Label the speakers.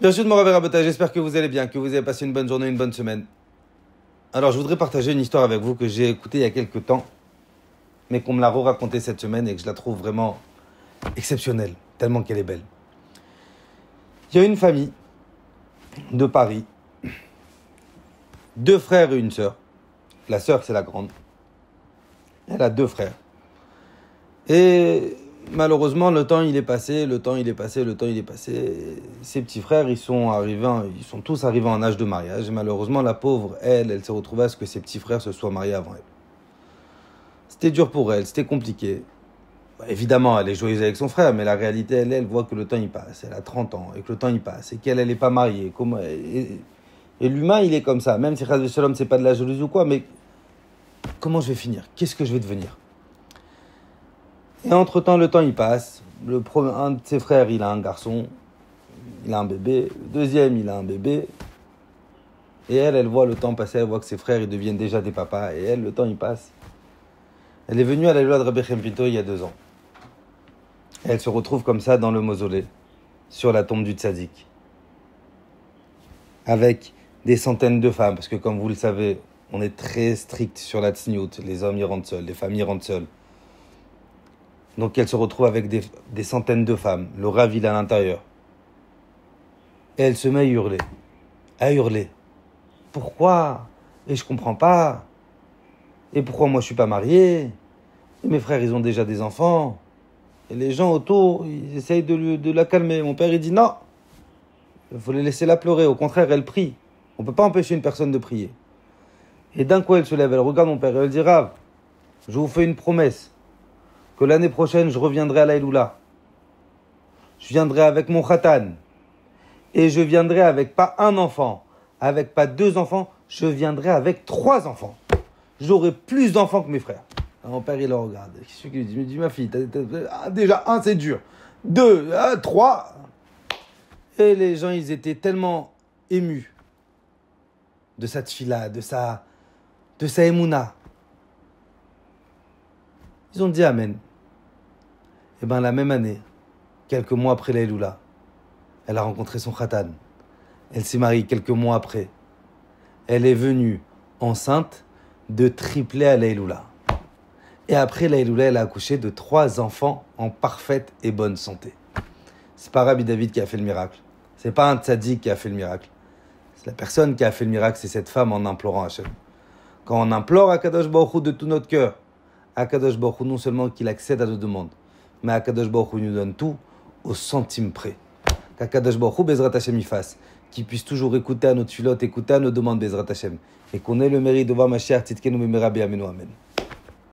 Speaker 1: Bien sûr, de mon Rabotage, j'espère que vous allez bien, que vous avez passé une bonne journée, une bonne semaine. Alors, je voudrais partager une histoire avec vous que j'ai écoutée il y a quelques temps, mais qu'on me l'a re-racontée cette semaine et que je la trouve vraiment exceptionnelle, tellement qu'elle est belle. Il y a une famille de Paris, deux frères et une sœur. La sœur, c'est la grande. Elle a deux frères. Et malheureusement, le temps il est passé. Ses petits frères, ils sont tous arrivés en âge de mariage. Et malheureusement, la pauvre, elle s'est retrouvée à ce que ses petits frères se soient mariés avant elle. C'était dur pour elle, c'était compliqué. Évidemment, elle est joyeuse avec son frère, mais la réalité, elle voit que le temps il passe. Elle a 30 ans et que le temps il passe et qu'elle n'est pas mariée. Et l'humain, il est comme ça. Même si Chas Shalom, c'est pas de la jalousie ou quoi, mais comment je vais finir? Qu'est-ce que je vais devenir? Et entre-temps, le temps il passe. Un de ses frères, il a un garçon, il a un bébé. Le deuxième, il a un bébé. Et elle voit le temps passer, elle voit que ses frères, ils deviennent déjà des papas. Et elle, le temps il passe. Elle est venue à la loi de Rabbi Chaim Pinto il y a 2 ans. Et elle se retrouve comme ça dans le mausolée, sur la tombe du tzaddik. Avec des centaines de femmes, parce que comme vous le savez, on est très strict sur la tsniout. Les hommes y rentrent seuls, les femmes y rentrent seules. Donc elle se retrouve avec des centaines de femmes. Le rav, il est à l'intérieur. Et elle se met à hurler. Pourquoi? Et je comprends pas. Et pourquoi moi je suis pas mariée? Et mes frères, ils ont déjà des enfants. Et les gens autour, ils essayent de la calmer. Mon père, il dit non. Il faut les laisser la pleurer. Au contraire, elle prie. On ne peut pas empêcher une personne de prier. Et d'un coup, elle se lève, elle regarde mon père et elle dit Rav, je vous fais une promesse. Que l'année prochaine, je reviendrai à la Eloula. Je viendrai avec mon khatan. Et je viendrai avec pas un enfant, avec pas 2 enfants, je viendrai avec 3 enfants. J'aurai plus d'enfants que mes frères. Alors mon père, il le regarde. Qu'est-ce qu'il lui dit? Il me dit, ma fille, déjà, 1, c'est dur. 2, 3. Et les gens, ils étaient tellement émus de sa tfila, de sa émouna. Ils ont dit Amen. Et bien, la même année, quelques mois après la Eloula, elle a rencontré son khatan. Elle s'est mariée quelques mois après. Elle est venue enceinte de tripler à la Eloula. Et après la Eloula, elle a accouché de 3 enfants en parfaite et bonne santé. C'est pas Rabbi David qui a fait le miracle. C'est pas un tzaddik qui a fait le miracle. C'est la personne qui a fait le miracle, c'est cette femme en implorant Hachem. Quand on implore à Kadosh Baruch Hu de tout notre cœur, à Kadosh Baruch Hu non seulement qu'il accède à nos demandes, mais à Kadosh Baruch Hu nous donne tout au centime près. Qu'Akadosh Baruch Hu Bezrat Hashem y fasse, qu'il puisse toujours écouter à nos tfilotes, écouter à nos demandes Bezrat Hashem, et qu'on ait le mérite de voir Mashiach Tzidkenu B'meira B'yameinu Amen.